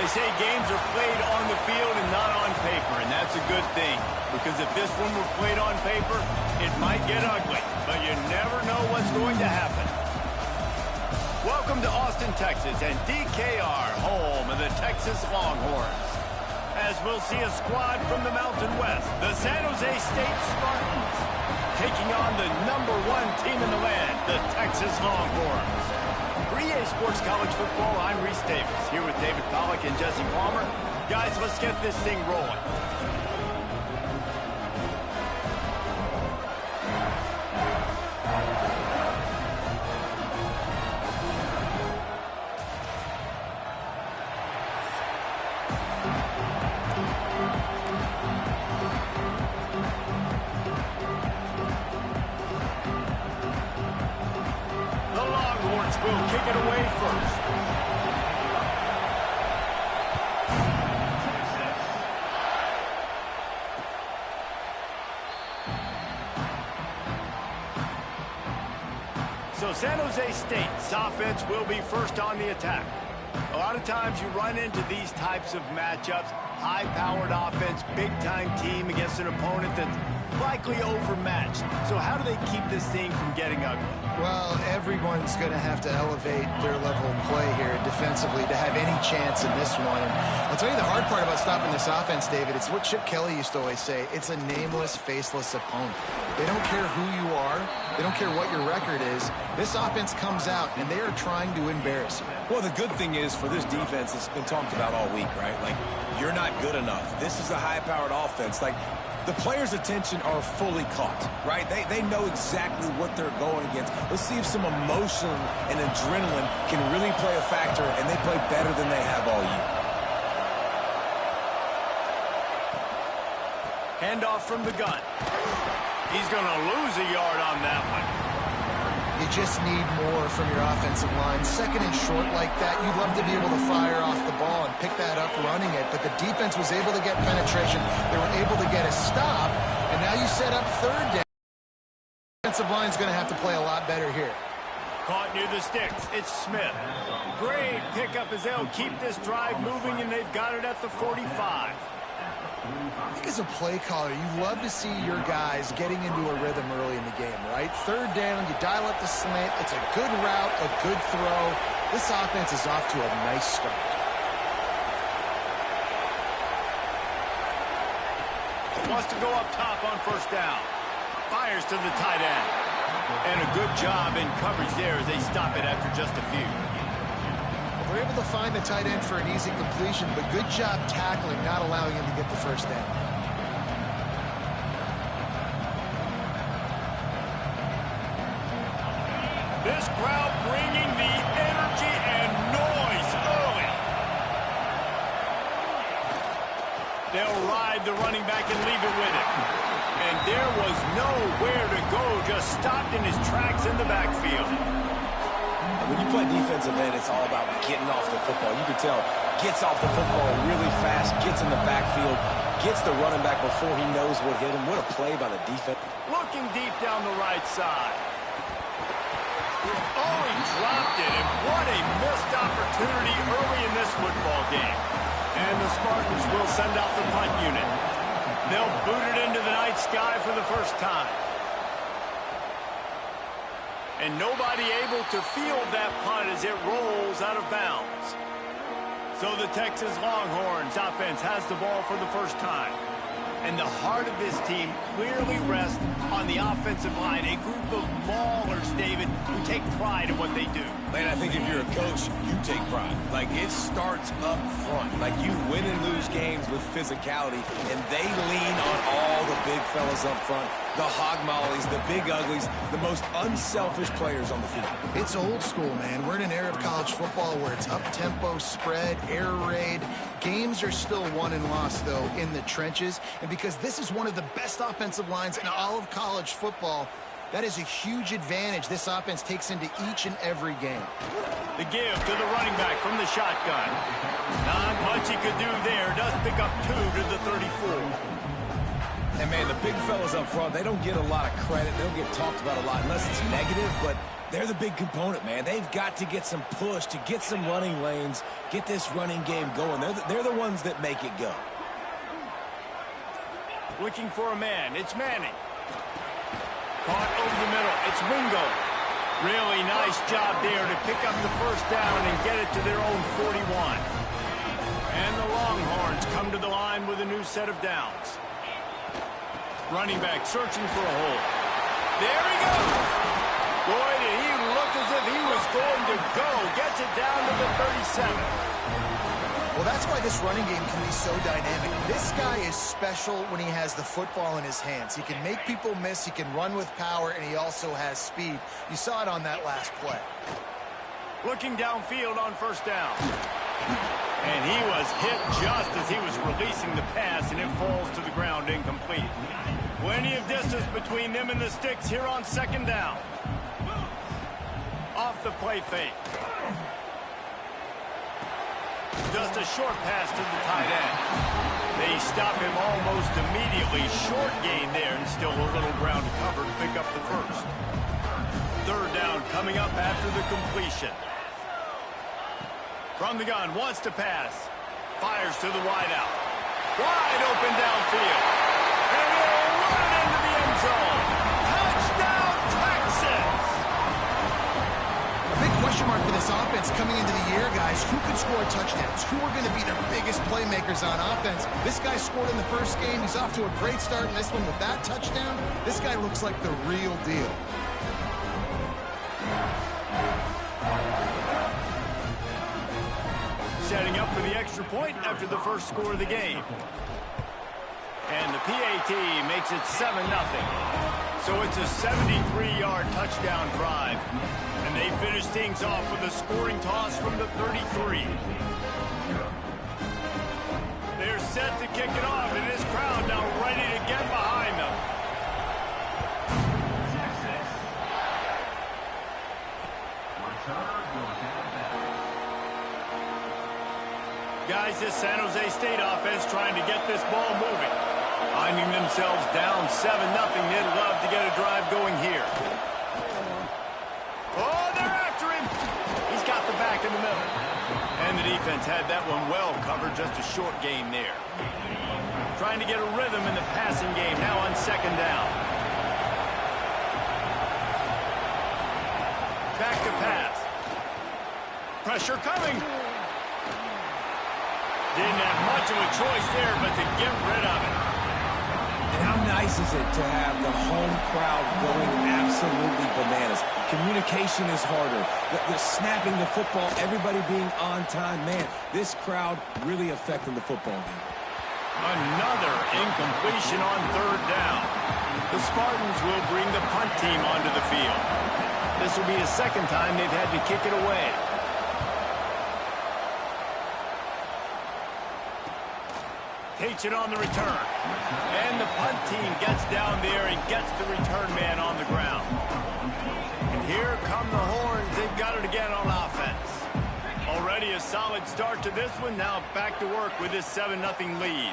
They say games are played on the field and not on paper, and that's a good thing. Because if this one were played on paper, it might get ugly. But you never know what's going to happen. Welcome to Austin, Texas, and DKR, home of the Texas Longhorns. As we'll see a squad from the Mountain West, the San Jose State Spartans, taking on the #1 team in the land, the Texas Longhorns. For EA Sports College Football, I'm Reese Davis, here with David Pollack and Jesse Palmer. Guys, let's get this thing rolling. Will kick it away first. So San Jose State's offense will be first on the attack. A lot of times you run into these types of matchups, high-powered offense, big-time team against an opponent that's likely overmatched. So how do they keep this thing from getting ugly? Well, everyone's going to have to elevate their level of play here defensively to have any chance in this one. And I'll tell you the hard part about stopping this offense, David, it's what Chip Kelly used to always say. It's a nameless, faceless opponent. They don't care who you are. They don't care what your record is. This offense comes out, and they are trying to embarrass you. Well, the good thing is for this defense, it's been talked about all week, right? Like, you're not good enough. This is a high-powered offense. Like, the players' attention are fully caught, right? They know exactly what they're going against. Let's see if some emotion and adrenaline can really play a factor, and they play better than they have all year. Handoff from the gun. He's going to lose a yard on that one. You just need more from your offensive line. Second and short like that, you'd love to be able to fire off the ball and pick that up running it, but the defense was able to get penetration. They were able to get a stop, and now you set up third down. The defensive line's going to have to play a lot better here. Caught near the sticks. It's Smith. Great pickup as they'll keep this drive moving, and they've got it at the 45. I think as a play caller, you love to see your guys getting into a rhythm early in the game, right? Third down, you dial up the slant. It's a good route, a good throw. This offense is off to a nice start. Wants to go up top on first down. Fires to the tight end. And a good job in coverage there as they stop it after just a few. They're able to find the tight end for an easy completion, but good job tackling, not allowing him to get the first down. This crowd bringing the energy and noise early. They'll ride the running back and leave it with him. And there was nowhere to go, just stopped in his tracks in the backfield. When you play defensive end, it's all about getting off the football. You can tell, gets off the football really fast, gets in the backfield, gets the running back before he knows what hit him. What a play by the defense. Looking deep down the right side. Oh, he dropped it, and what a missed opportunity early in this football game. And the Spartans will send out the punt unit. They'll boot it into the night sky for the first time. And nobody able to field that punt as it rolls out of bounds. So the Texas Longhorns offense has the ball for the first time. And the heart of this team clearly rests on the offensive line. A group of maulers, David, who take pride in what they do. Man, I think if you're a coach, you take pride. Like, it starts up front. Like, you win and lose games with physicality, and they lean on all the big fellas up front, the hog mollies, the big uglies, the most unselfish players on the field. It's old school, man. We're in an era of college football where it's up-tempo, spread, air raid. Games are still won and lost, though, in the trenches. And because this is one of the best offensive lines in all of college football, that is a huge advantage this offense takes into each and every game. The give to the running back from the shotgun. Not much he could do there. Does pick up 2 to the 34. And, man, the big fellas up front, they don't get a lot of credit. They don't get talked about a lot unless it's negative, but they're the big component, man. They've got to get some push, to get some running lanes, get this running game going. They're the ones that make it go. Looking for a man. It's Manning. Caught over the middle. It's Wingo. Really nice job there to pick up the first down and get it to their own 41. And the Longhorns come to the line with a new set of downs. Running back searching for a hole. There he goes. Boy, did he look as if he was going to go. Gets it down to the 37. Well, that's why this running game can be so dynamic. This guy is special when he has the football in his hands. He can make people miss, he can run with power, and he also has speed. You saw it on that last play. Looking downfield on first down. And he was hit just as he was releasing the pass, and it falls to the ground incomplete. Plenty of distance between them and the sticks here on second down. Off the play fake. Just a short pass to the tight end. They stop him almost immediately. Short gain there, and still a little ground to cover to pick up the first. Third down coming up after the completion. From the gun, wants to pass. Fires to the wideout. Wide open downfield. And he'll run it into the end zone. Touchdown, Texas! A big question mark for this offense coming into the year, guys. Who could score touchdowns? Who are going to be their biggest playmakers on offense? This guy scored in the first game. He's off to a great start in this one with that touchdown. This guy looks like the real deal. Setting up for the extra point after the first score of the game. And the PAT makes it 7-0. So it's a 73-yard touchdown drive. And they finish things off with a scoring toss from the 33. They're set to kick it off, and this crowd now ready to get behind them. Guys, this San Jose State offense trying to get this ball moving. Finding themselves down 7-0. They'd love to get a drive going here. Oh, they're after him. He's got the back in the middle. And the defense had that one well covered. Just a short gain there. Trying to get a rhythm in the passing game now on second down. Back to pass. Pressure coming. Didn't have much of a choice there, but to get rid of it. And how nice is it to have the home crowd going absolutely bananas? Communication is harder. The snapping the football, everybody being on time. Man, this crowd really affecting the football game. Another incompletion on third down. The Spartans will bring the punt team onto the field. This will be the second time they've had to kick it away. Takes it on the return. And the punt team gets down there and gets the return man on the ground. And here come the Horns. They've got it again on offense. Already a solid start to this one. Now back to work with this 7-0 lead.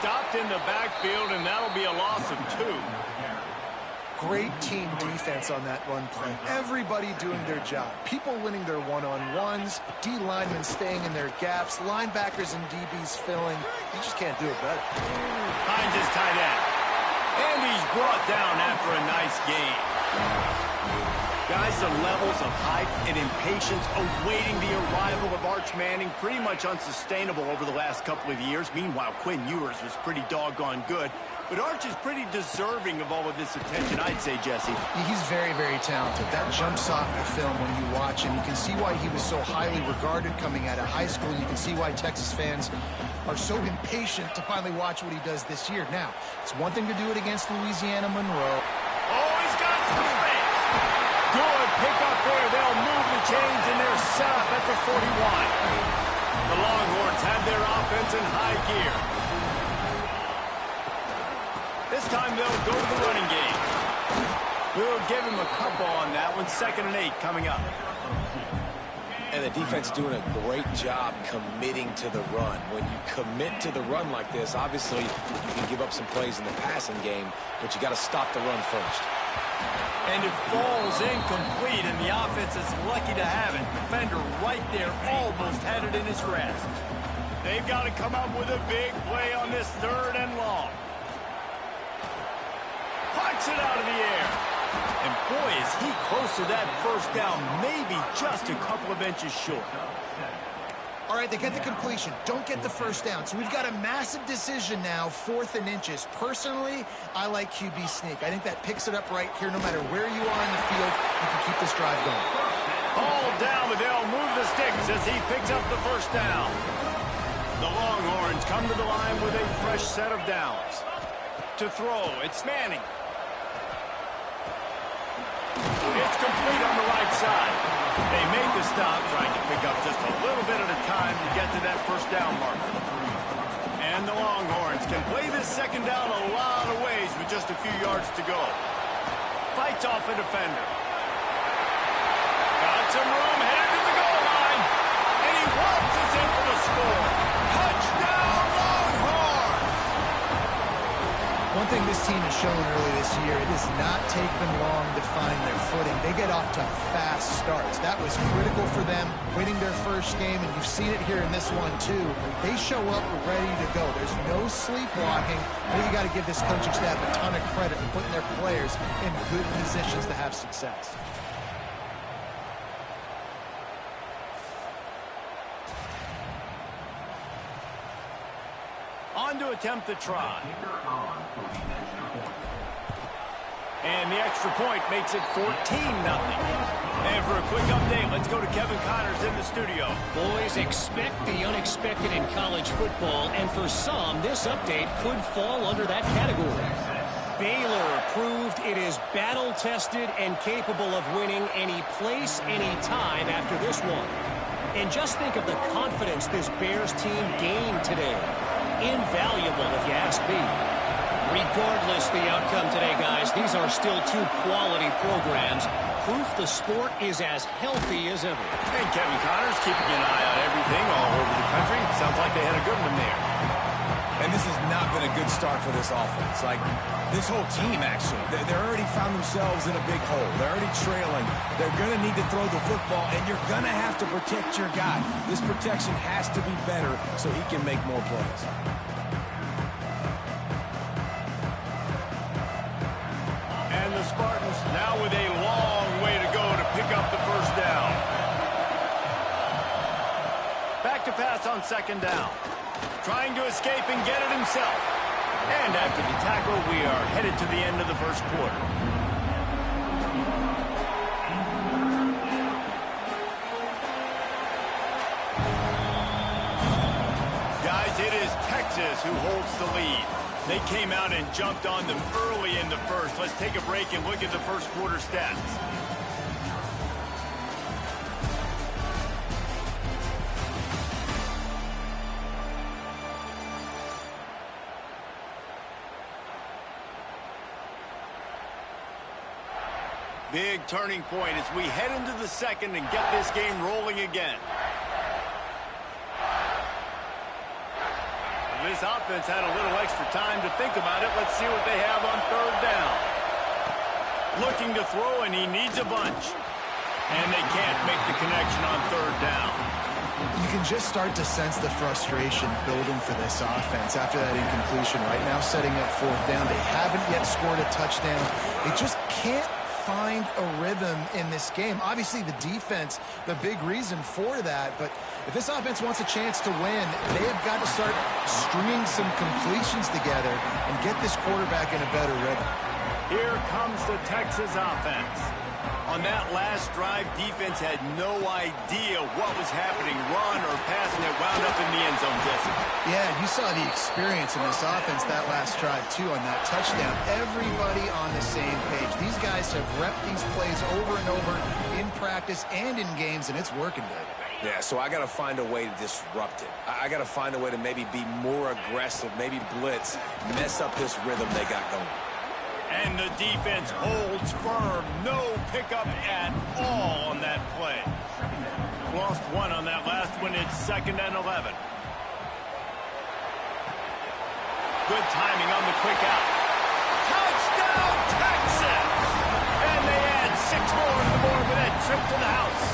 Stopped in the backfield, and that'll be a loss of 2. Great team defense on that run play. Everybody doing their job. People winning their one-on-ones, D linemen staying in their gaps, linebackers and DBs filling. You just can't do it better. Finds his tight end. And he's brought down after a nice game. Guys, the levels of hype and impatience awaiting the arrival of Arch Manning pretty much unsustainable over the last couple of years. Meanwhile, Quinn Ewers was pretty doggone good. But Arch is pretty deserving of all of this attention, I'd say, Jesse. He's very, very talented. That jumps off the film when you watch him. You can see why he was so highly regarded coming out of high school. You can see why Texas fans are so impatient to finally watch what he does this year. Now, it's one thing to do it against Louisiana Monroe. Oh, he's got some space. Good pickup there. They'll move the chains, and they're set up at the 41. The Longhorns have their offense in high gear. This time they'll go to the running game. We'll give him a couple on that one. 2nd and 8 coming up. And the defense doing a great job committing to the run. When you commit to the run like this, obviously you can give up some plays in the passing game, but you got to stop the run first. And it falls incomplete, and the offense is lucky to have it. Defender right there almost had it in his grasp. They've got to come up with a big play on this 3rd and long. Punch it out of the air. And boy, is he close to that first down, maybe just a couple of inches short. All right, they get the completion. Don't get the first down. So we've got a massive decision now, 4th and inches. Personally, I like QB sneak. I think that picks it up right here. No matter where you are in the field, you can keep this drive going. All down, but they'll move the sticks as he picks up the first down. The Longhorns come to the line with a fresh set of downs. To throw, it's Manning. It's complete on the right side. They make the stop, trying to pick up just a little bit at a time to get to that first down marker. And the Longhorns can play this 2nd down a lot of ways with just a few yards to go. Fights off a defender. Got some room, headed to the goal line. And he waltzes in for the score. Touchdown, Longhorns! One thing this team has shown early this year, it does not take them long to find their footing. They get off to fast starts. That was critical for them, winning their first game, and you've seen it here in this one too. They show up ready to go. There's no sleepwalking. I think you got to give this coaching staff a ton of credit for putting their players in good positions to have success. On to attempt the try. And the extra point makes it 14-0. And for a quick update, let's go to Kevin Connors in the studio. Boys, expect the unexpected in college football, and for some, this update could fall under that category. Baylor proved it is battle-tested and capable of winning any place, any time after this one. And just think of the confidence this Bears team gained today. Invaluable, if you ask me. Regardless the outcome today, guys, these are still 2 quality programs. Proof the sport is as healthy as ever. And Kevin Connors keeping an eye on everything all over the country. Sounds like they had a good one there. And this has not been a good start for this offense. Like, this whole team, actually. They're already found themselves in a big hole. They're already trailing. They're going to need to throw the football, and you're going to have to protect your guy. This protection has to be better so he can make more plays. And the Spartans now with a long way to go to pick up the first down. Back to pass on 2nd down. Trying to escape and get it himself. And after the tackle, we are headed to the end of the first quarter. Guys, it is Texas who holds the lead. They came out and jumped on them early in the first. Let's take a break and look at the first quarter stats. Big turning point as we head into the second and get this game rolling again. This offense had a little extra time to think about it. Let's see what they have on 3rd down. Looking to throw, and he needs a bunch. And they can't make the connection on 3rd down. You can just start to sense the frustration building for this offense after that incompletion right now, setting up fourth down. They haven't yet scored a touchdown. They just can't find a rhythm in this game. Obviously, the defense, the big reason for that. But if this offense wants a chance to win, they have got to start stringing some completions together and get this quarterback in a better rhythm. Here comes the Texas offense. On that last drive, defense had no idea what was happening, run or pass, and it wound up in the end zone, Jesse. Yeah, you saw the experience in this offense that last drive, too, on that touchdown. Everybody on the same page. These guys have repped these plays over and over in practice and in games, and it's working good. Yeah, so I got to find a way to disrupt it. I got to find a way to maybe be more aggressive, maybe blitz, mess up this rhythm they got going. And the defense holds firm. No pickup at all on that play. Lost one on that last one. It's 2nd and 11. Good timing on the quick out. Touchdown, Texas! And they add 6 more to the board with that trip to the house.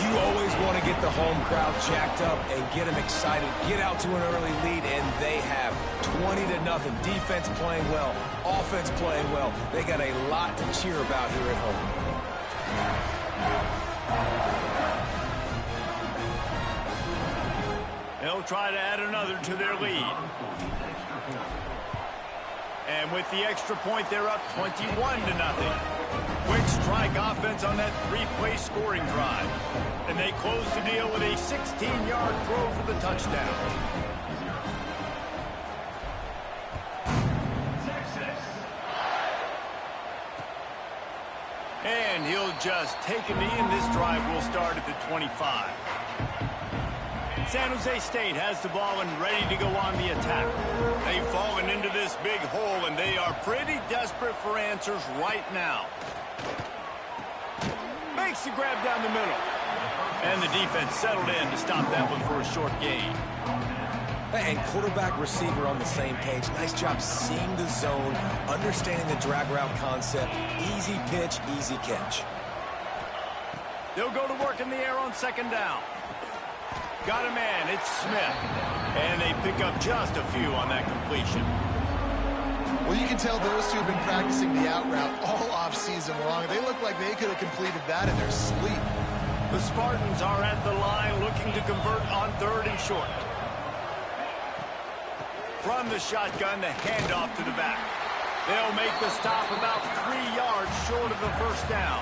You always want to get the home crowd jacked up and get them excited, get out to an early lead, and they have 20-0. Defense playing well, offense playing well. They got a lot to cheer about here at home. They'll try to add another to their lead. And with the extra point, they're up 21-0. Quick strike offense on that 3-play scoring drive. And they close the deal with a 16-yard throw for the touchdown. And he'll just take a knee, and this drive will start at the 25. San Jose State has the ball and ready to go on the attack. They've fallen into this big hole, and they are pretty desperate for answers right now. Makes the grab down the middle. And the defense settled in to stop that one for a short gain. And quarterback receiver on the same page. Nice job seeing the zone, understanding the drag route concept. Easy pitch, easy catch. They'll go to work in the air on 2nd down. Got a man, it's Smith. And they pick up just a few on that completion. Well, you can tell those two have been practicing the out route all off-season long. They look like they could have completed that in their sleep. The Spartans are at the line looking to convert on 3rd and short. From the shotgun, the handoff to the back. They'll make the stop about 3 yards short of the first down.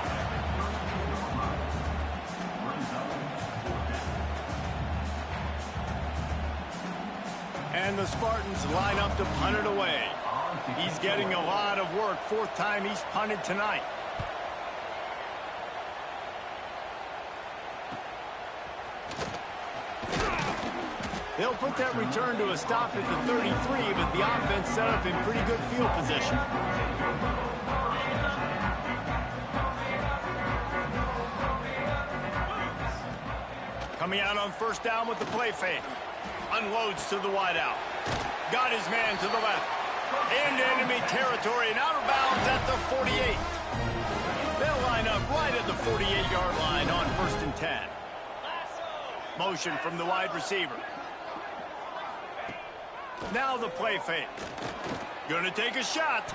And the Spartans line up to punt it away. He's getting a lot of work. 4th time he's punted tonight. They'll put that return to a stop at the 33, but the offense set up in pretty good field position. Coming out on 1st down with the play fake. Unloads to the wideout. Got his man to the left. Into enemy territory and out of bounds at the 48. They'll line up right at the 48-yard line on 1st and 10. Motion from the wide receiver. Now the play fake. Gonna take a shot.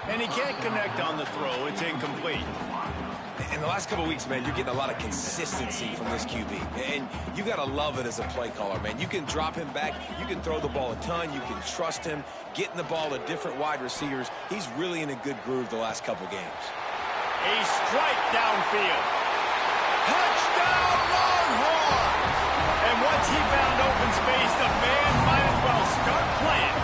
And he can't connect on the throw. It's incomplete. In the last couple of weeks, man, you're getting a lot of consistency from this QB. And you got to love it as a play caller, man. You can drop him back. You can throw the ball a ton. You can trust him. Getting the ball to different wide receivers. He's really in a good groove the last couple games. A strike downfield. Touchdown, Longhorns! And once he found open space, the band might as well start playing.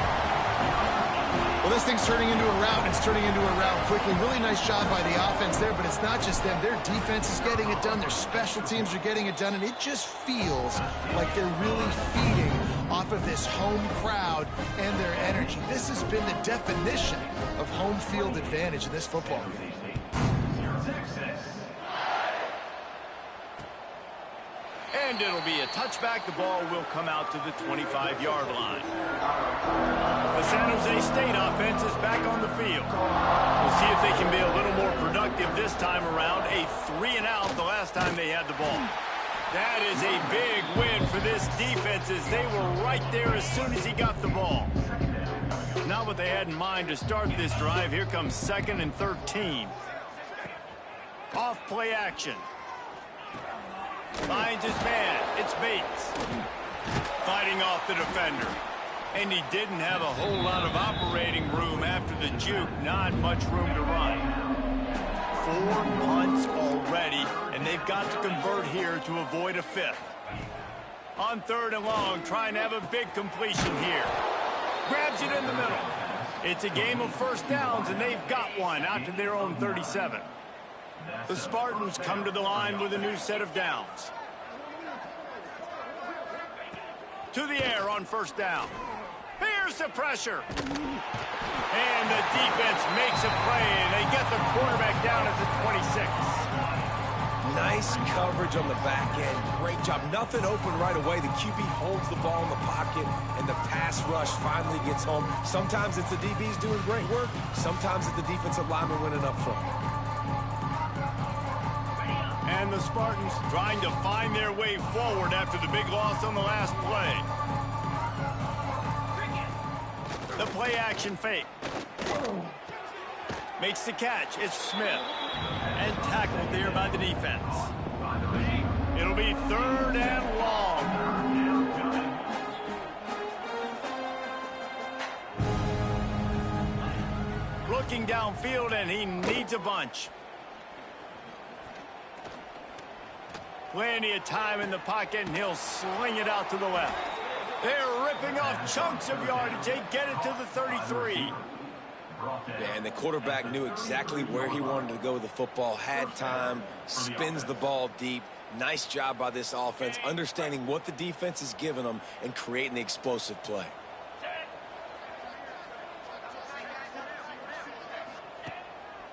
Well, this thing's turning into a rout. It's turning into a rout quickly. Really nice job by the offense there, but it's not just them. Their defense is getting it done. Their special teams are getting it done, and it just feels like they're really feeding off of this home crowd and their energy. This has been the definition of home field advantage in this football game. And it'll be a touchback. The ball will come out to the 25-yard line. The San Jose State offense is back on the field. We'll see if they can be a little more productive this time around. A 3-and-out the last time they had the ball. That is a big win for this defense as they were right there as soon as he got the ball. Not what they had in mind to start this drive. Here comes 2nd and 13. Off play action. Finds his man. It's Bates. Fighting off the defender. And he didn't have a whole lot of operating room after the juke. Not much room to run. 4 punts already, and they've got to convert here to avoid a 5th. On 3rd and long, trying to have a big completion here. Grabs it in the middle. It's a game of first downs, and they've got one out to their own 37. The Spartans come to the line with a new set of downs. To the air on 1st down. Here's the pressure. And the defense makes a play, and they get the quarterback down at the 26. Nice coverage on the back end. Great job. Nothing open right away. The QB holds the ball in the pocket, and the pass rush finally gets home. Sometimes it's the DBs doing great work. Sometimes it's the defensive lineman winning up front. And the Spartans trying to find their way forward after the big loss on the last play. The play action fake. Makes the catch. It's Smith. And tackled there by the defense. It'll be 3rd and long. Looking downfield, and he needs a bunch. Plenty of time in the pocket, and he'll sling it out to the left. They're ripping off chunks of yardage. They get it to the 33. Yeah, and the quarterback knew exactly where he wanted to go with the football, had time, spins the ball deep. Nice job by this offense, understanding what the defense is giving them and creating the explosive play.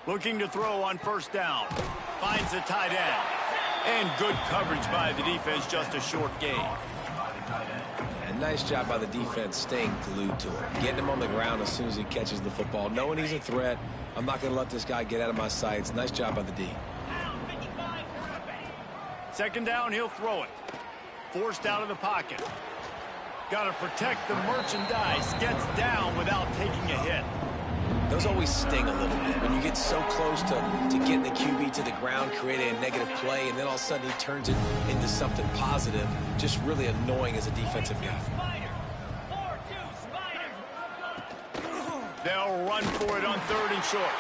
Looking to throw on 1st down. Finds the tight end. And good coverage by the defense, just a short gain. And nice job by the defense staying glued to him. Getting him on the ground as soon as he catches the football. Knowing he's a threat, I'm not going to let this guy get out of my sights. Nice job by the D. 2nd down, he'll throw it. Forced out of the pocket. Got to protect the merchandise. Gets down without taking a hit. Those always sting a little bit. When you get so close to getting the QB to the ground, creating a negative play, and then all of a sudden he turns it into something positive, just really annoying as a defensive guy. They'll run for it on 3rd and short.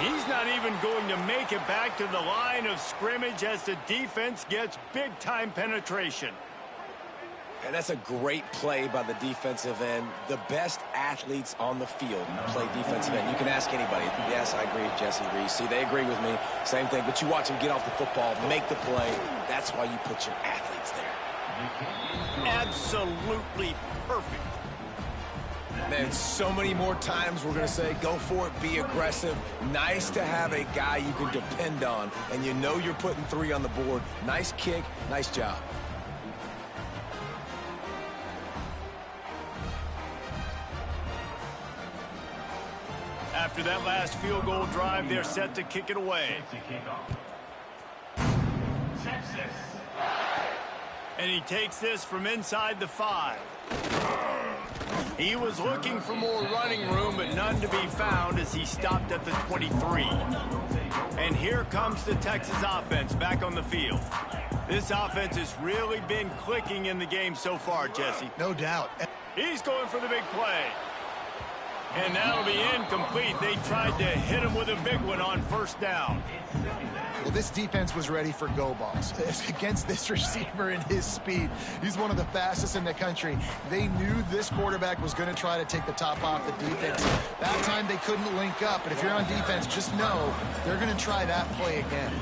He's not even going to make it back to the line of scrimmage as the defense gets big-time penetration. And that's a great play by the defensive end. The best athletes on the field play defensive end. You can ask anybody. Yes, I agree, Jesse Reese. See, they agree with me. Same thing. But you watch them get off the football, make the play. That's why you put your athletes there. Absolutely perfect. Man, so many more times we're going to say, go for it, be aggressive. Nice to have a guy you can depend on, and you know you're putting 3 on the board. Nice kick, nice job. After that last field goal drive, they're set to kick it away. And he takes this from inside the 5. He was looking for more running room, but none to be found as he stopped at the 23. And here comes the Texas offense back on the field. This offense has really been clicking in the game so far, Jesse. No doubt. He's going for the big play. And that'll be incomplete. They tried to hit him with a big one on 1st down. Well, this defense was ready for go balls. Against this receiver and his speed, he's one of the fastest in the country. They knew this quarterback was going to try to take the top off the defense. That time they couldn't link up, but if you're on defense, just know they're going to try that play again.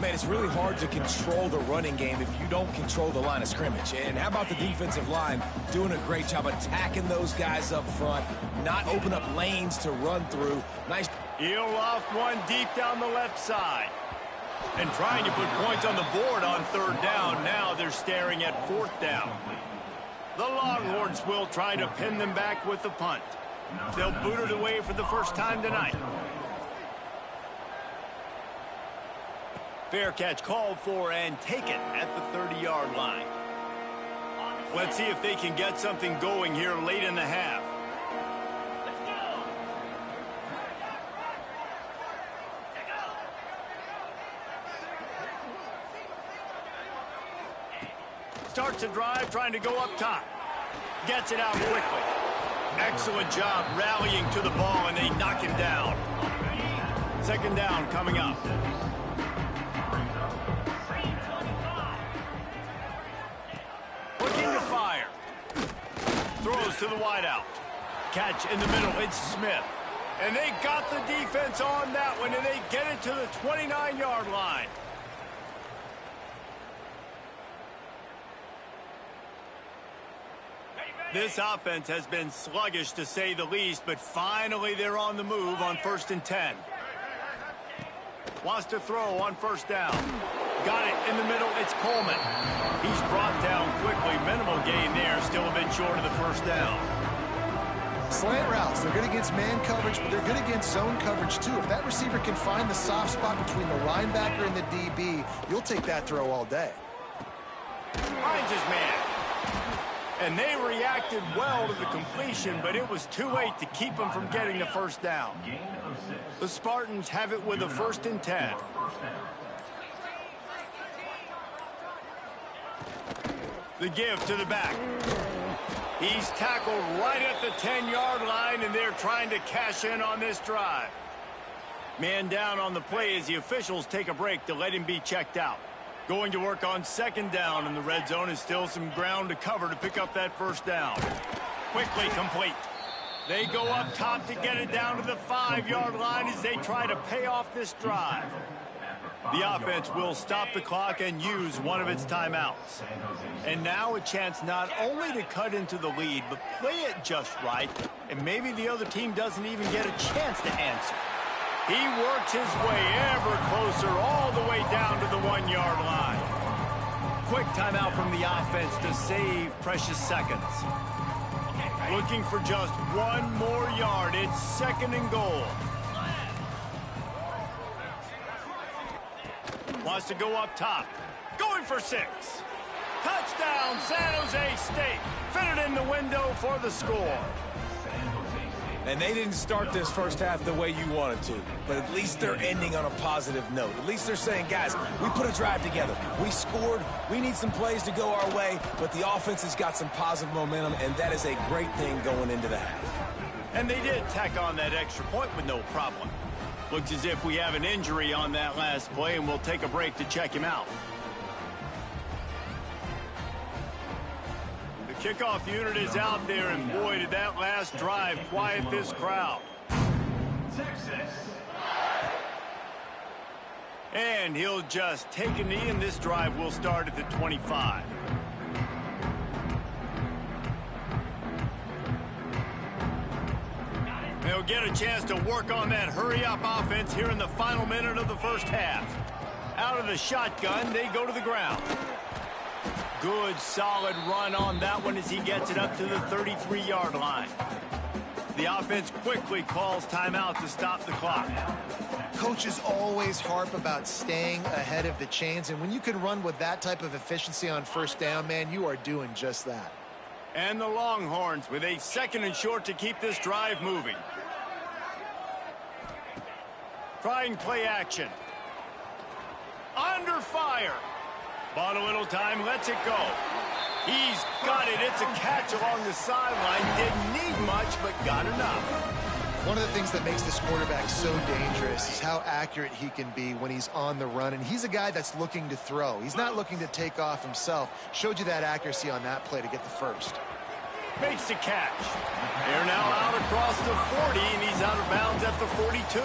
Man, it's really hard to control the running game if you don't control the line of scrimmage. And how about the defensive line doing a great job attacking those guys up front, not open up lanes to run through. Nice. He'll loft one deep down the left side. And trying to put points on the board on 3rd down. Now they're staring at 4th down. The Longhorns will try to pin them back with the punt. They'll boot it away for the first time tonight. Fair catch called for and taken at the 30-yard line. Let's see if they can get something going here late in the half. Starts a drive trying to go up top. Gets it out quickly. Excellent job rallying to the ball, and they knock him down. Second down coming up. Looking to fire. Throws to the wideout. Catch in the middle. It's Smith. And they got the defense on that one, and they get it to the 29-yard line. This offense has been sluggish, to say the least, but finally they're on the move on 1st and 10. Wants to throw on 1st down. Got it in the middle. It's Coleman. He's brought down quickly. Minimal gain there. Still a bit short of the 1st down. Slant routes, they're good against man coverage, but they're good against zone coverage too. If that receiver can find the soft spot between the linebacker and the DB, you'll take that throw all day. Finds his man. And they reacted well to the completion, but it was too late to keep them from getting the 1st down. The Spartans have it with a 1st and 10. The give to the back. He's tackled right at the 10-yard line, and they're trying to cash in on this drive. Man down on the play as the officials take a break to let him be checked out. Going to work on 2nd down, and the red zone is still some ground to cover to pick up that 1st down. Quickly complete. They go up top to get it down to the 5-yard line as they try to pay off this drive. The offense will stop the clock and use one of its timeouts. And now a chance not only to cut into the lead, but play it just right, and maybe the other team doesn't even get a chance to answer. He works his way ever closer all the way down to the 1-yard line. Quick timeout from the offense to save precious seconds. Looking for just one more yard. It's 2nd and goal. Wants to go up top. Going for 6. Touchdown, San Jose State. Fitted in the window for the score. And they didn't start this 1st half the way you wanted to, but at least they're ending on a positive note. At least they're saying, guys, we put a drive together. We scored. We need some plays to go our way, but the offense has got some positive momentum, and that is a great thing going into the half. And they did tack on that extra point with no problem. Looks as if we have an injury on that last play, and we'll take a break to check him out. Kickoff unit is out there, and boy, did that last drive quiet this crowd. And he'll just take a knee, and this drive will start at the 25. They'll get a chance to work on that hurry-up offense here in the final minute of the 1st half. Out of the shotgun, they go to the ground. Good, solid run on that one as he gets it up to the 33-yard line. The offense quickly calls timeout to stop the clock. Coaches always harp about staying ahead of the chains, and when you can run with that type of efficiency on 1st down, man, you are doing just that. And the Longhorns with a 2nd and short to keep this drive moving. Trying play action. Under fire. Bought a little time, lets it go. He's got it. It's a catch along the sideline. Didn't need much, but got enough. One of the things that makes this quarterback so dangerous is how accurate he can be when he's on the run. And he's a guy that's looking to throw. He's not looking to take off himself. Showed you that accuracy on that play to get the 1st. Makes the catch. They're now out across the 40, and he's out of bounds at the 42.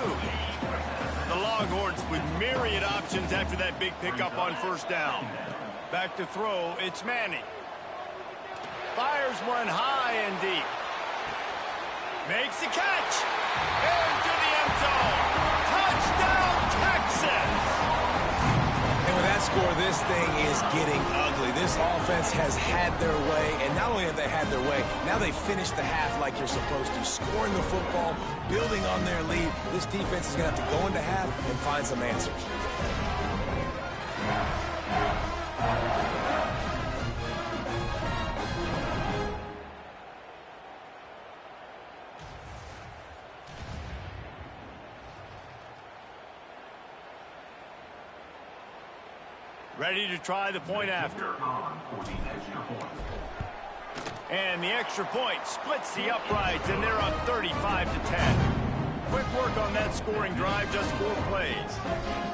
The Longhorns with myriad options after that big pickup on 1st down. Back to throw, it's Manning. Fires one high and deep. Makes the catch. Into the end zone. Touchdown, Texas! And with that score, this thing is getting ugly. This offense has had their way, and not only have they had their way, now they finished the half like you're supposed to, scoring the football, building on their lead. This defense is going to have to go into half and find some answers. Ready to try the point after. And the extra point splits the uprights, and they're up 35-10. Quick work on that scoring drive, just 4 plays.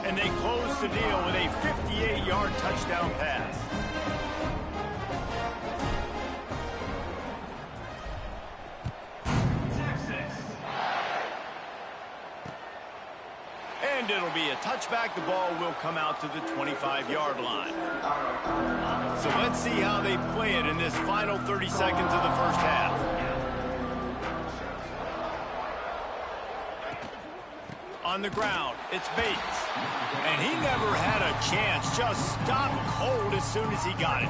And they close the deal with a 58-yard touchdown pass. And it'll be a touchback. The ball will come out to the 25-yard line. So let's see how they play it in this final 30 seconds of the first half. On the ground, it's Bates. And he never had a chance. Just stopped cold as soon as he got it.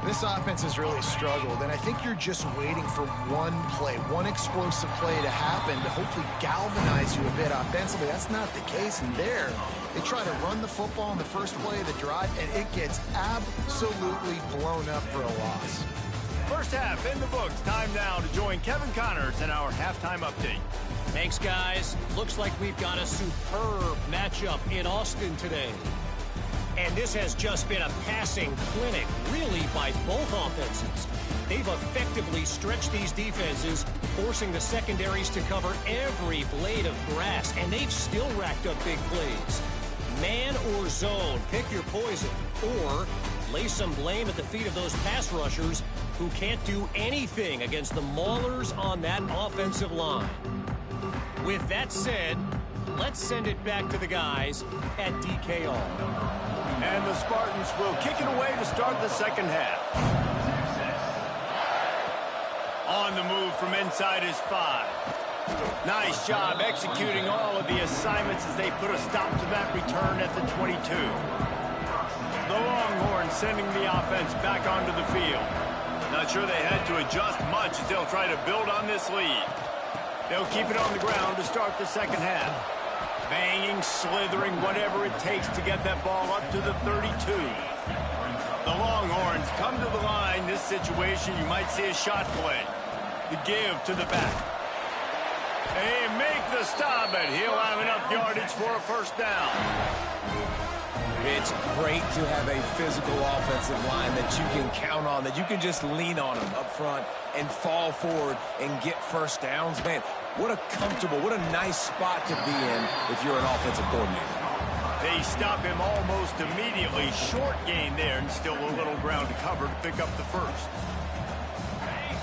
This offense has really struggled, and I think you're just waiting for one play, one explosive play to happen to hopefully galvanize you a bit offensively. That's not the case, and there, they try to run the football in the first play of the drive, and it gets absolutely blown up for a loss. First half in the books. Time now to join Kevin Connors in our halftime update. Thanks, guys. Looks like we've got a superb matchup in Austin today. And this has just been a passing clinic, really, by both offenses. They've effectively stretched these defenses, forcing the secondaries to cover every blade of grass, and they've still racked up big plays. Man or zone, pick your poison, or lay some blame at the feet of those pass rushers who can't do anything against the maulers on that offensive line. With that said, let's send it back to the guys at DKR. And the Spartans will kick it away to start the second half. On the move from inside his 5. Nice job executing all of the assignments as they put a stop to that return at the 22. The Longhorns sending the offense back onto the field. Not sure they had to adjust much as they'll try to build on this lead. They'll keep it on the ground to start the second half. Banging, slithering, whatever it takes to get that ball up to the 32. The Longhorns come to the line. This situation, you might see a shot play. The give to the back. They make the stop, and he'll have enough yardage for a first down. It's great to have a physical offensive line that you can count on, that you can just lean on them up front and fall forward and get first downs. Man, what a comfortable, what a nice spot to be in if you're an offensive coordinator. They stop him almost immediately. Short gain there, and still a little ground to cover to pick up the first.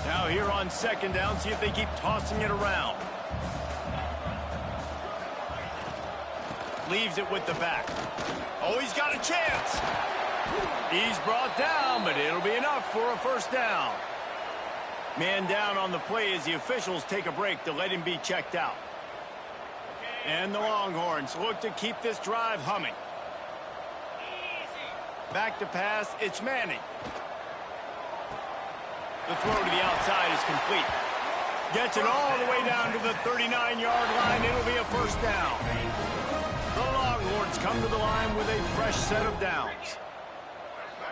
Now here on second down, see if they keep tossing it around. Leaves it with the back. Oh, he's got a chance. He's brought down, but it'll be enough for a first down. Man down on the play as the officials take a break to let him be checked out. And the Longhorns look to keep this drive humming. Back to pass, it's Manning. The throw to the outside is complete. Gets it all the way down to the 39-yard line. It'll be a first down. The Longhorns come to the line with a fresh set of downs.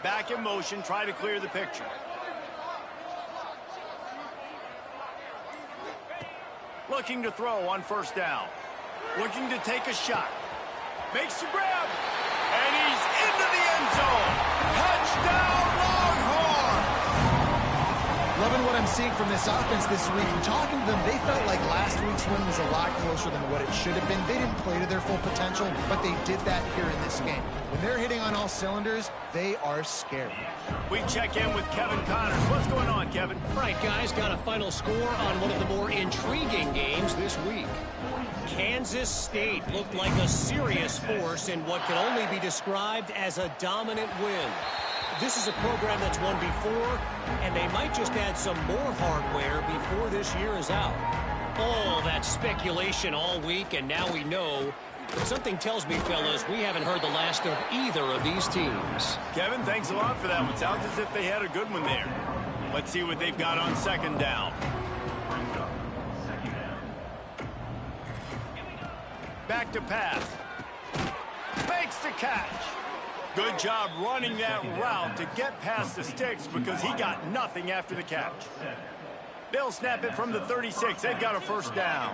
Back in motion, try to clear the picture. Looking to throw on first down. Looking to take a shot. Makes the grab. And he's into the end zone. Touchdown, Longhorns! Loving what I'm seeing from this offense this week. Talking to them, they felt like last week's win was a lot closer than what it should have been. They didn't play to their full potential, but they did that here in this game. When they're hitting on all cylinders, they are scary. We check in with Kevin Connors. What's going on, Kevin? Right, guys, got a final score on one of the more intriguing games this week. Kansas State looked like a serious force in what can only be described as a dominant win. This is a program that's won before, and they might just add some more hardware before this year is out. All that speculation all week, and now we know. But something tells me, fellas, we haven't heard the last of either of these teams. Kevin, thanks a lot for that one. Sounds as if they had a good one there. Let's see what they've got on second down. Back to pass. Makes the catch. Good job running that route to get past the sticks because he got nothing after the catch. They'll snap it from the 36. They've got a first down.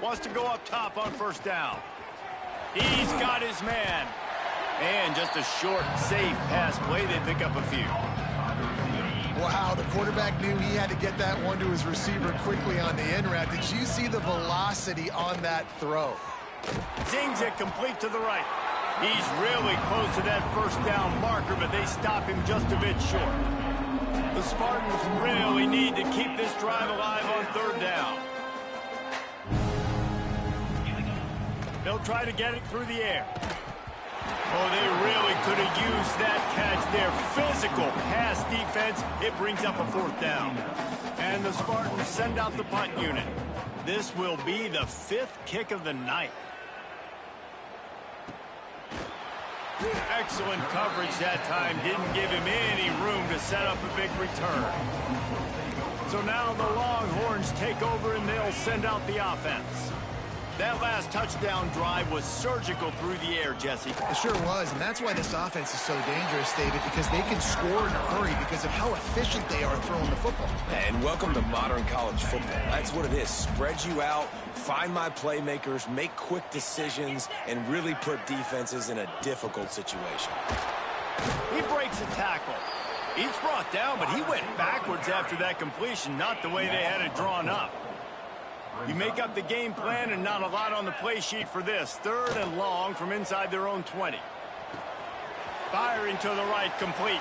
Wants to go up top on first down. He's got his man. And just a short, safe pass play. They pick up a few. Wow, the quarterback knew he had to get that one to his receiver quickly on the in route. Did you see the velocity on that throw? Zings it complete to the right. He's really close to that first down marker, but they stop him just a bit short. The Spartans really need to keep this drive alive on third down. They'll try to get it through the air. Oh, they really could have used that catch there. Physical pass defense. It brings up a fourth down. And the Spartans send out the punt unit. This will be the 5th kick of the night. Excellent coverage that time. Didn't give him any room to set up a big return. So now the Longhorns take over and they'll send out the offense. That last touchdown drive was surgical through the air, Jesse. It sure was, and that's why this offense is so dangerous, David, because they can score in a hurry because of how efficient they are throwing the football. And welcome to modern college football. That's what it is. Spread you out, find my playmakers, make quick decisions, and really put defenses in a difficult situation. He breaks a tackle. He's brought down, but he went backwards after that completion, not the way they had it drawn up. You make up the game plan and not a lot on the play sheet for this. 3rd and long from inside their own 20. Firing to the right, complete.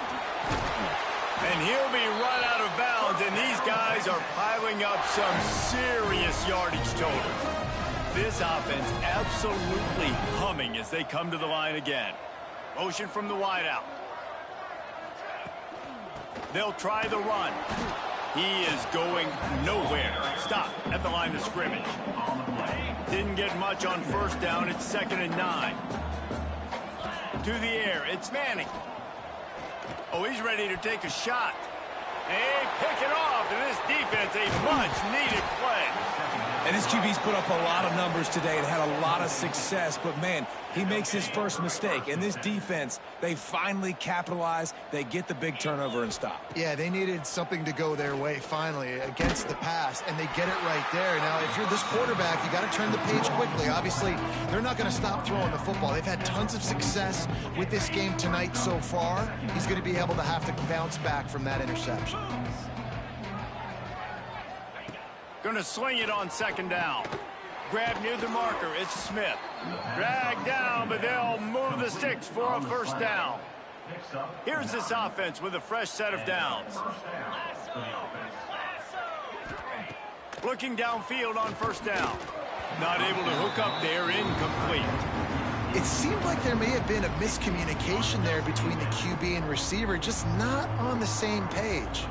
And he'll be run out of bounds, and these guys are piling up some serious yardage totals. This offense absolutely humming as they come to the line again. Motion from the wideout. They'll try the run. He is going nowhere. Stop at the line of scrimmage. Didn't get much on first down. It's 2nd and 9. To the air. It's Manning. Oh, he's ready to take a shot. They pick it off, and this defense, a much-needed play. And this QB's put up a lot of numbers today and had a lot of success, but, man, he makes his first mistake. And this defense, they finally capitalize. They get the big turnover and stop. Yeah, they needed something to go their way, finally, against the pass, and they get it right there. Now, if you're this quarterback, you got to turn the page quickly. Obviously, they're not going to stop throwing the football. They've had tons of success with this game tonight so far. He's going to be able to have to bounce back from that interception. Going to swing it on 2nd down. Grab near the marker. It's Smith. Drag down, but they'll move the sticks for a first down. Here's this offense with a fresh set of downs. Looking downfield on first down. Not able to hook up there, incomplete. It seemed like there may have been a miscommunication there between the QB and receiver, just not on the same page.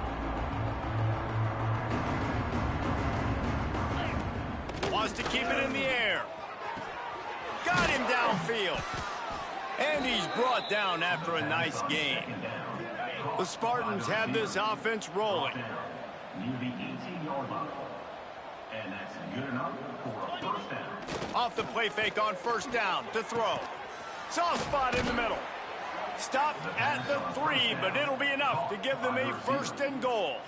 Wants to keep it in the air. Got him downfield. And he's brought down after a nice game. The Spartans have this offense rolling. Off the play fake on first down to throw. Soft spot in the middle. Stopped at the 3, but it'll be enough to give them a 1st and goal.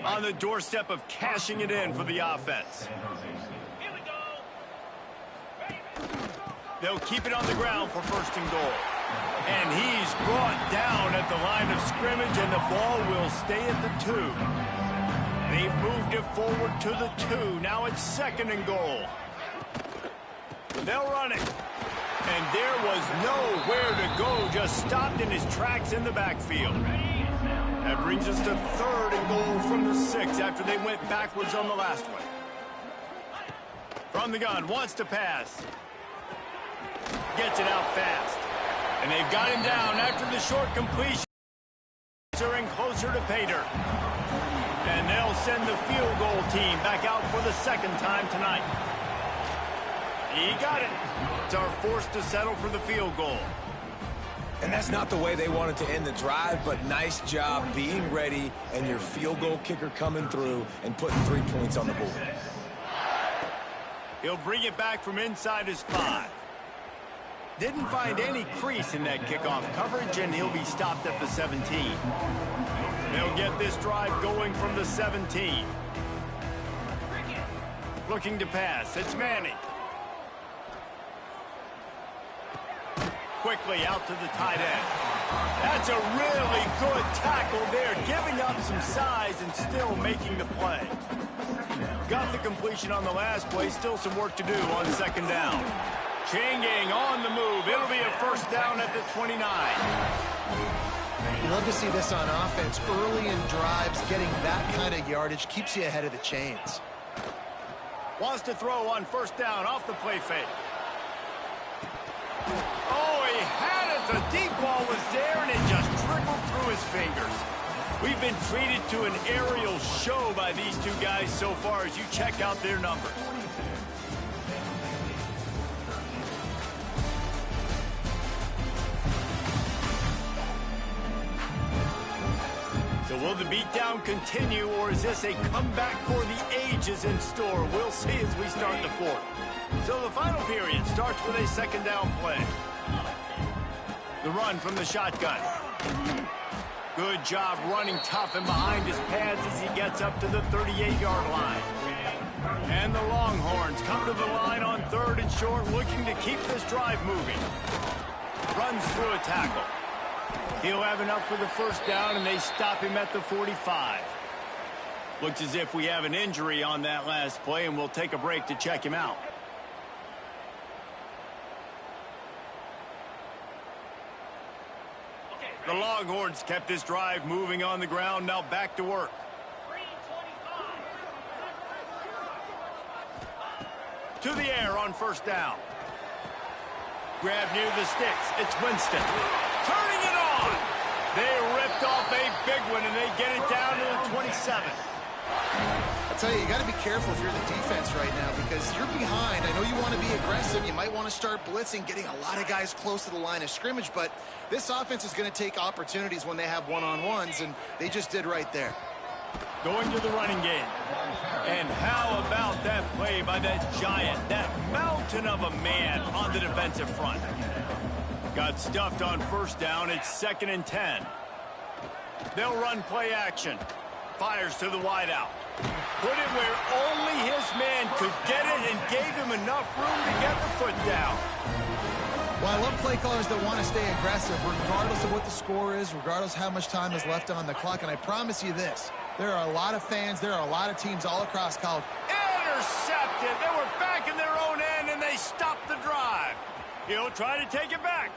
On the doorstep of cashing it in for the offense. They'll keep it on the ground for 1st and goal. And he's brought down at the line of scrimmage, and the ball will stay at the 2. They've moved it forward to the 2. Now it's 2nd and goal. They'll run it. And there was nowhere to go, just stopped in his tracks in the backfield. That brings us to 3rd and goal from the 6 after they went backwards on the last one. From the gun, wants to pass. Gets it out fast. And they've got him down after the short completion. Closer and closer to pay dirt. And they'll send the field goal team back out for the 2nd time tonight. He got it. Are forced to settle for the field goal. And that's not the way they wanted to end the drive, but nice job being ready and your field goal kicker coming through and putting 3 points on the board. He'll bring it back from inside his 5. Didn't find any crease in that kickoff coverage, and he'll be stopped at the 17. They'll get this drive going from the 17. Looking to pass. It's Manning. Quickly out to the tight end. That's a really good tackle there, giving up some size and still making the play. Got the completion on the last play. Still some work to do on second down. Changing on the move. It'll be a first down at the 29. You love to see this on offense. Early in drives, getting that kind of yardage keeps you ahead of the chains. Wants to throw on first down off the play fake. Oh, he had it. The deep ball was there, and it just trickled through his fingers. We've been treated to an aerial show by these two guys so far as you check out their numbers. So will the beatdown continue, or is this a comeback for the ages in store? We'll see as we start the fourth. So the final period starts with a second down play. The run from the shotgun. Good job running tough and behind his pads as he gets up to the 38-yard line. And the Longhorns come to the line on third and short, looking to keep this drive moving. Runs through a tackle. He'll have enough for the first down, and they stop him at the 45. Looks as if we have an injury on that last play, and we'll take a break to check him out. The Longhorns kept this drive moving on the ground. Now back to work. To the air on first down. Grab near the sticks. It's Winston. Turning it on. They ripped off a big one, and they get it down to the 27. I tell you, you got to be careful if you're the defense right now because you're behind. I know you want to be aggressive. You might want to start blitzing, getting a lot of guys close to the line of scrimmage, but this offense is going to take opportunities when they have one-on-ones, and they just did right there. Going to the running game. And how about that play by that giant, that mountain of a man on the defensive front? Got stuffed on first down. It's 2nd and 10. They'll run play action. Fires to the wideout. Put it where only his man could get it and gave him enough room to get the foot down. Well, I love play callers that want to stay aggressive regardless of what the score is, regardless how much time is left on the clock. And I promise you this, there are a lot of fans, there are a lot of teams all across college. Intercepted. They were back in their own end, and they stopped the drive. He'll try to take it back.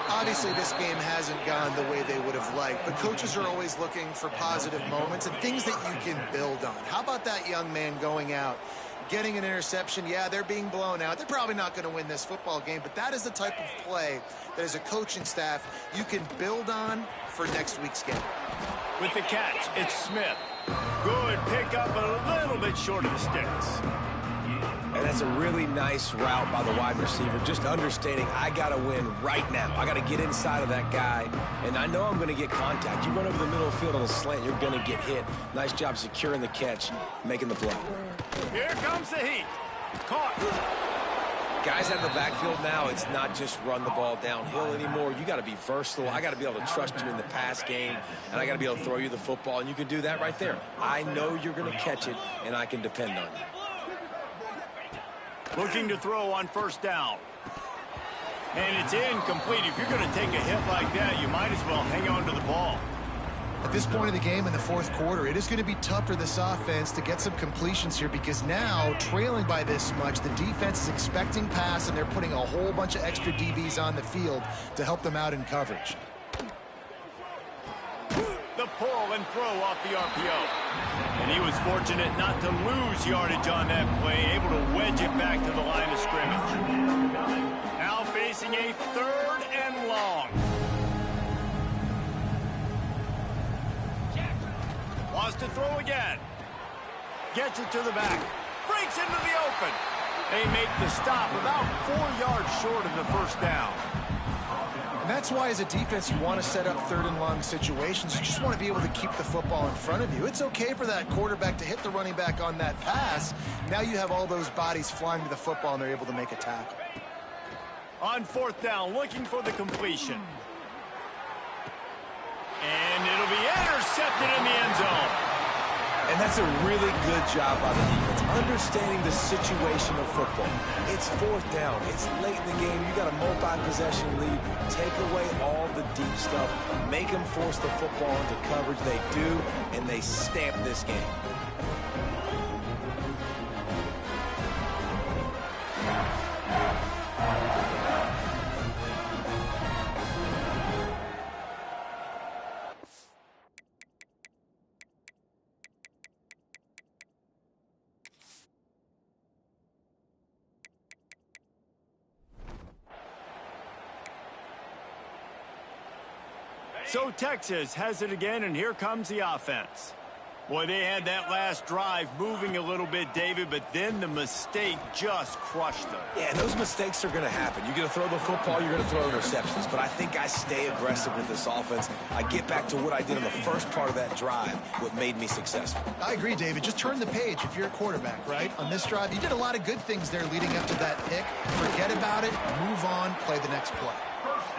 Obviously, this game hasn't gone the way they would have liked, but coaches are always looking for positive moments and things that you can build on. How about that young man going out, getting an interception? Yeah, they're being blown out. They're probably not going to win this football game, but that is the type of play that as a coaching staff you can build on for next week's game. With the catch, it's Smith. Good pickup, a little bit short of the sticks. And that's a really nice route by the wide receiver, just understanding I got to win right now. I got to get inside of that guy, and I know I'm going to get contact. You run over the middle of the field on the slant, you're going to get hit. Nice job securing the catch, making the play. Here comes the heat. Caught. Guys out of the backfield now, it's not just run the ball downhill anymore. You got to be versatile. I got to be able to trust you in the pass game, and I got to be able to throw you the football, and you can do that right there. I know you're going to catch it, and I can depend on you. Looking to throw on first down. And it's incomplete. If you're going to take a hit like that, you might as well hang on to the ball. At this point of the game in the fourth quarter, it is going to be tough for this offense to get some completions here because now, trailing by this much, the defense is expecting pass, and they're putting a whole bunch of extra DBs on the field to help them out in coverage. The pull and throw off the RPO. And he was fortunate not to lose yardage on that play, able to wedge it back to the line of scrimmage. Now facing a 3rd and long. Wants to throw again. Gets it to the back. Breaks into the open. They make the stop about 4 yards short of the first down. And that's why, as a defense, you want to set up third and long situations. You just want to be able to keep the football in front of you. It's okay for that quarterback to hit the running back on that pass. Now you have all those bodies flying to the football, and they're able to make a tackle. On fourth down, looking for the completion. And it'll be intercepted in the end zone. And that's a really good job by the defense, understanding the situation of football. It's fourth down. It's late in the game. You got a multi-possession lead. Take away all the deep stuff. Make them force the football into coverage. They do, and they stamp this game. So Texas has it again, and here comes the offense. Boy, they had that last drive moving a little bit, David, but then the mistake just crushed them. Yeah, those mistakes are going to happen. You're going to throw the football, you're going to throw interceptions. But I think I stay aggressive with this offense. I get back to what I did in the first part of that drive, what made me successful. I agree, David. Just turn the page if you're a quarterback, right? On this drive, you did a lot of good things there leading up to that pick. Forget about it, move on, play the next play.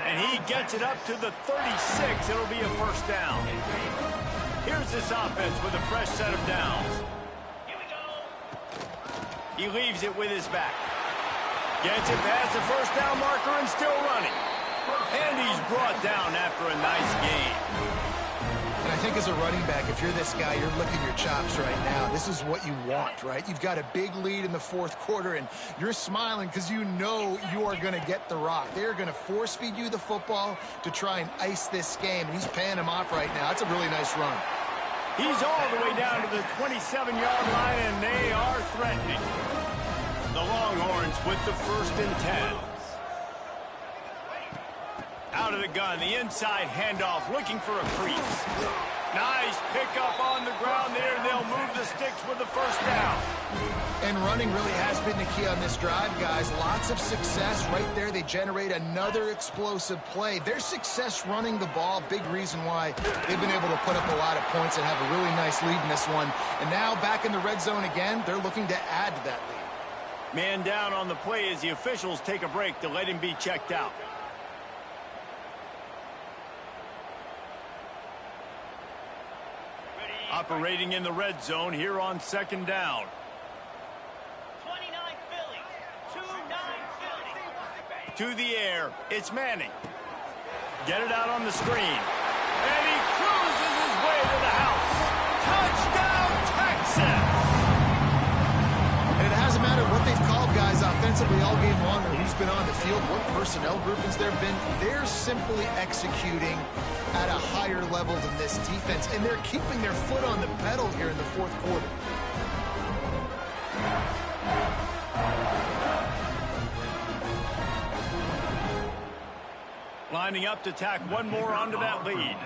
And he gets it up to the 36. It'll be a first down. Here's this offense with a fresh set of downs. Here we go. He leaves it with his back. Gets it past the first down marker and still running. And he's brought down after a nice gain. And I think as a running back, if you're this guy, you're licking your chops right now. This is what you want, right? You've got a big lead in the fourth quarter, and you're smiling because you know you are going to get the rock. They're going to force-feed you the football to try and ice this game. And he's paying him off right now. That's a really nice run. He's all the way down to the 27-yard line, and they are threatening. The Longhorns with the 1st and 10. Out of the gun, the inside handoff, looking for a crease. Nice pickup on the ground there. They'll move the sticks with the first down. And running really has been the key on this drive, guys. Lots of success right there. They generate another explosive play. Their success running the ball, big reason why they've been able to put up a lot of points and have a really nice lead in this one. And now back in the red zone again, they're looking to add to that lead. Man down on the play as the officials take a break to let him be checked out. Operating in the red zone here on 2nd down. 29 Philly. 2-9 Philly. To the air. It's Manning. Get it out on the screen. And he cruises his way to the house. Touchdown, Texas! And it hasn't mattered what they've called, guys, offensively all game long, or who's been on the field, what personnel groupings there have been. They're simply executing at a higher level than this defense, and they're keeping their foot on the pedal here in the fourth quarter. Lining up to tack one more onto that lead.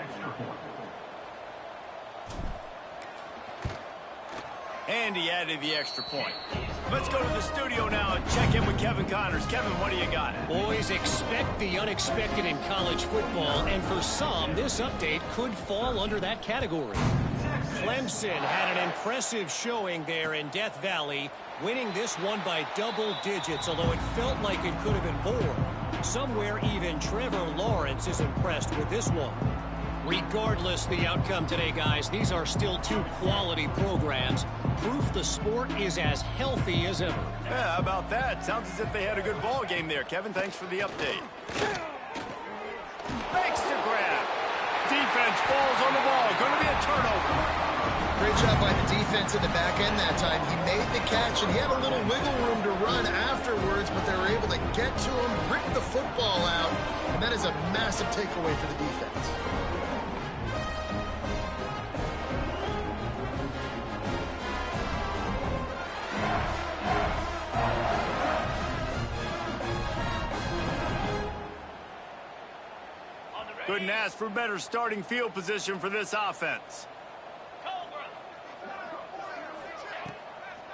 And he added the extra point. Let's go to the studio now and check in with Kevin Connors. Kevin, what do you got? Boys, expect the unexpected in college football, and for some, this update could fall under that category. Clemson had an impressive showing there in Death Valley, winning this one by double digits, although it felt like it could have been more. Somewhere even Trevor Lawrence is impressed with this one. Regardless the outcome today, guys, these are still two quality programs. Proof the sport is as healthy as ever. Yeah, how about that? Sounds as if they had a good ball game there. Kevin, thanks for the update. Makes the grab. Defense falls on the ball. Going to be a turnover. Great job by the defense in the back end that time. He made the catch, and he had a little wiggle room to run afterwards, but they were able to get to him, rip the football out, and that is a massive takeaway for the defense. Couldn't ask for better starting field position for this offense.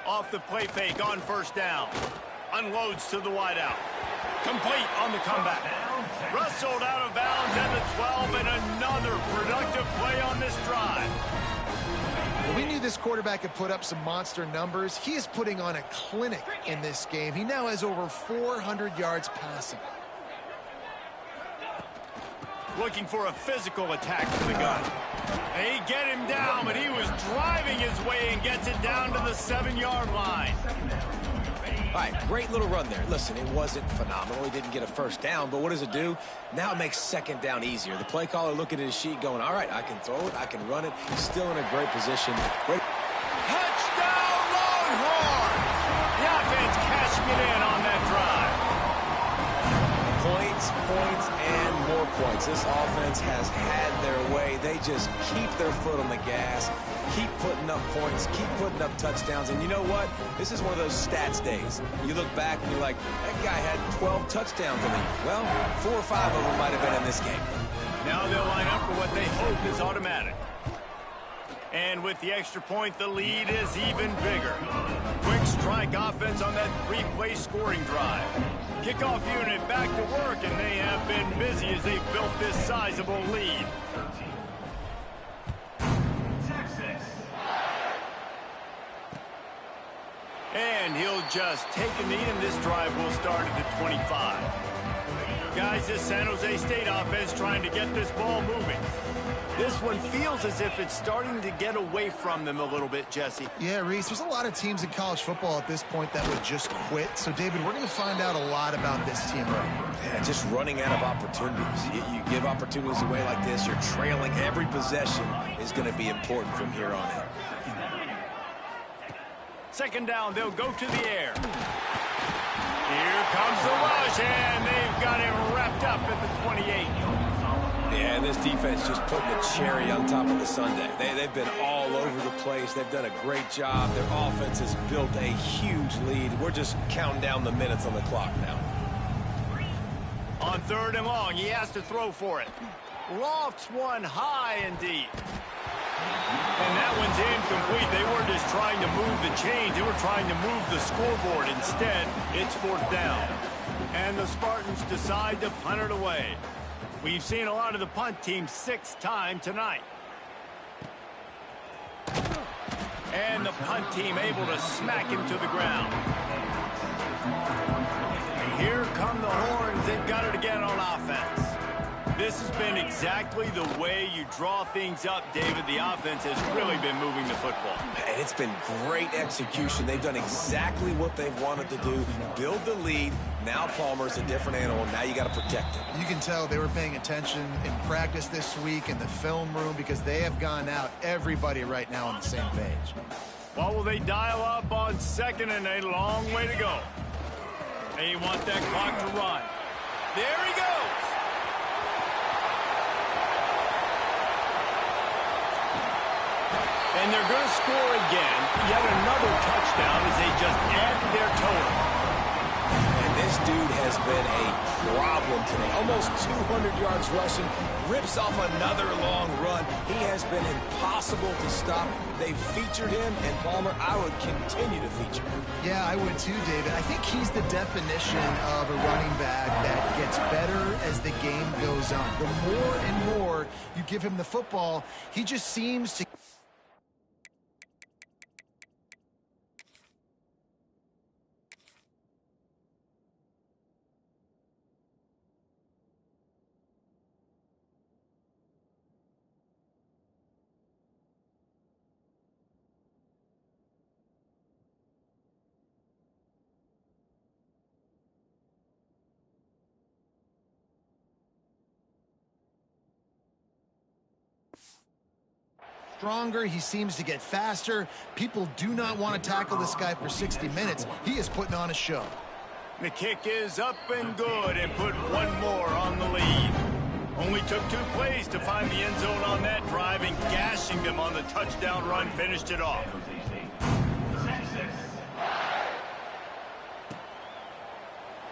Off the play fake on first down. Unloads to the wideout. Complete on the comeback. Wrestled out of bounds at the 12, and another productive play on this drive. Well, we knew this quarterback could put up some monster numbers. He is putting on a clinic in this game. He now has over 400 yards passing. Looking for a physical attack from the gun. They get him down, but he was driving his way and gets it down to the 7-yard line. All right, great little run there. Listen, it wasn't phenomenal. He didn't get a first down, but what does it do? Now it makes second down easier. The play caller looking at his sheet going, all right, I can throw it, I can run it. He's still in a great position. Touchdown, Longhorns! The offense cashing it in on that drive. Points, and more points. This offense has had their way. They just keep their foot on the gas, keep putting up points, keep putting up touchdowns. And you know what? This is one of those stats days. You look back and you're like, that guy had 12 touchdowns in him. Well, 4 or 5 of them might have been in this game. Now they'll line up for what they hope is automatic. And with the extra point, the lead is even bigger. Quick strike offense on that 3-play scoring drive. Kickoff unit back to work, and they have been busy as they've built this sizable lead. And he'll just take a knee, and this drive will start at the 25. Guys, this San Jose State offense trying to get this ball moving. This one feels as if it's starting to get away from them a little bit, Jesse. Yeah, Reese, there's a lot of teams in college football at this point that would just quit. So, David, we're going to find out a lot about this team right here. Yeah, just running out of opportunities. You give opportunities away like this, you're trailing. Every possession is going to be important from here on out. Second down, they'll go to the air. Here comes the rush, and they've got him wrapped up at the 28. Yeah, and this defense just putting the cherry on top of the sundae. They've been all over the place. They've done a great job. Their offense has built a huge lead. We're just counting down the minutes on the clock now. On 3rd and long, he has to throw for it. Lofts one high and deep. And that one's incomplete. They were just trying to move the chains. They were trying to move the scoreboard. Instead, it's 4th down. And the Spartans decide to punt it away. We've seen a lot of the punt team 6 times tonight. And the punt team able to smack him to the ground. And here come the Horns. They've got it again on offense. This has been exactly the way you draw things up, David. The offense has really been moving the football. And it's been great execution. They've done exactly what they've wanted to do. Build the lead. Now Palmer's a different animal. Now you got to protect him. You can tell they were paying attention in practice this week in the film room because they have gone out, everybody right now on the same page. What will they dial up on 2nd and a long way to go? They want that clock to run. There he goes. And they're going to score again. Yet another touchdown as they just add to their total. And this dude has been a problem today. Almost 200 yards rushing. Rips off another long run. He has been impossible to stop. They've featured him, and Palmer, I would continue to feature him. Yeah, I would too, David. I think he's the definition of a running back that gets better as the game goes on. The more and more you give him the football, he just seems to... stronger. He seems to get faster. People do not want to tackle this guy for 60 minutes. He is putting on a show. The kick is up and good and put one more on the lead. Only took 2 plays to find the end zone on that drive, and gashing them on the touchdown run finished it off.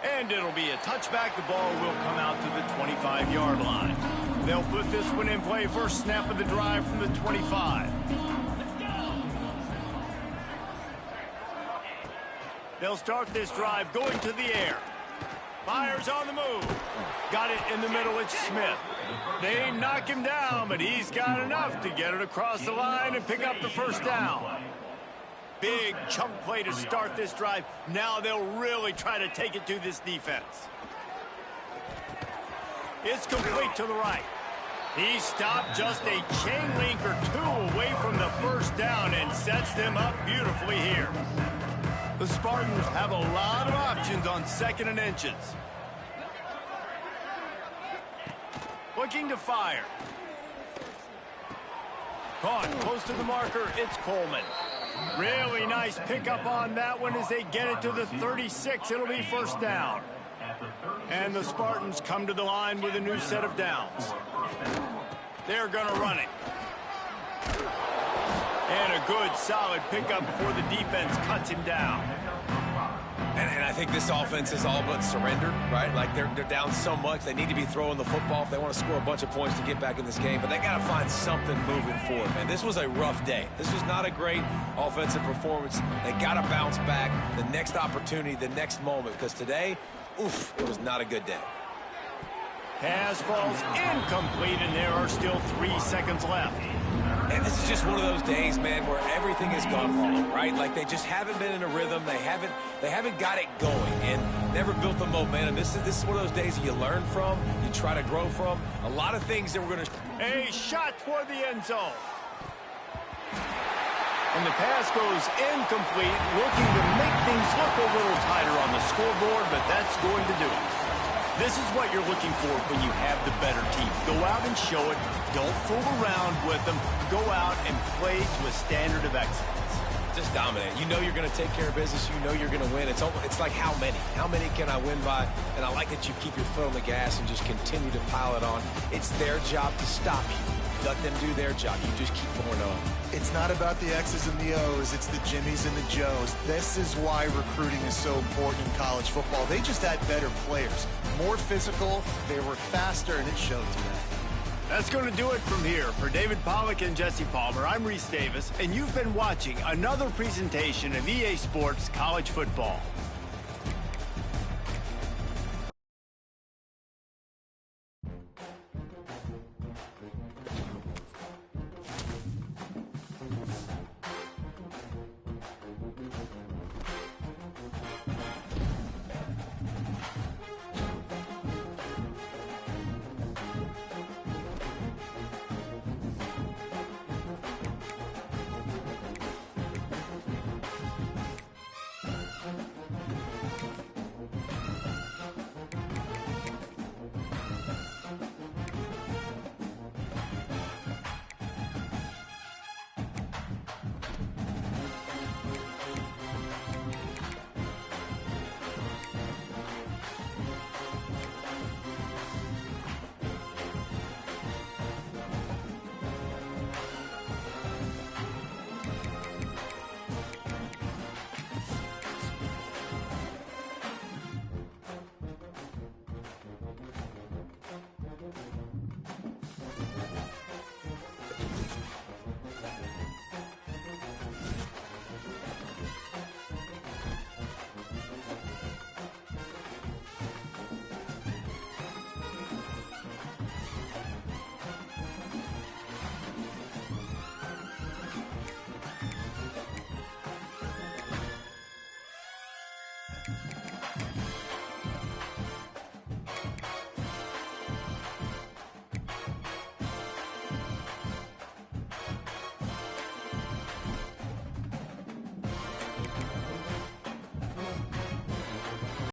And it'll be a touchback. The ball will come out to the 25-yard line. They'll put this one in play. First snap of the drive from the 25. They'll start this drive going to the air. Fires on the move. Got it in the middle. It's Smith. They knock him down, but he's got enough to get it across the line and pick up the first down. Big chunk play to start this drive. Now they'll really try to take it to this defense. It's complete to the right. He stopped just a chain link or two away from the first down and sets them up beautifully here. The Spartans have a lot of options on 2nd and inches. Looking to fire. Caught close to the marker. It's Coleman. Really nice pickup on that one as they get it to the 36. It'll be first down. And the Spartans come to the line with a new set of downs. They're going to run it. And a good, solid pickup before the defense cuts him down. And I think this offense is all but surrendered, right? Like they're down so much, they need to be throwing the football if they want to score a bunch of points to get back in this game. But they got to find something moving forward, man. This was a rough day. This was not a great offensive performance. They got to bounce back the next opportunity, the next moment, because today, oof, it was not a good day. Pass falls incomplete, and there are still 3 seconds left. And this is just one of those days, man, where everything has gone wrong, right? Like they just haven't been in a rhythm. They haven't got it going and never built the momentum. This is one of those days that you learn from, you try to grow from. A lot of things that we're going to... A shot toward the end zone. And the pass goes incomplete, looking to make things look a little tighter on the scoreboard, but that's going to do it. This is what you're looking for when you have the better team. Go out and show it. Don't fool around with them. Go out and play to a standard of excellence. Just dominate. You know you're going to take care of business. You know you're going to win. It's like how many? How many can I win by? And I like that you keep your foot on the gas and just continue to pile it on. It's their job to stop you. Let them do their job. You just keep going on. It's not about the X's and the O's. It's the Jimmies and the Joes. This is why recruiting is so important in college football. They just had better players. More physical. They were faster, and it showed today. That's going to do it from here. For David Pollack and Jesse Palmer, I'm Reese Davis, and you've been watching another presentation of EA Sports College Football.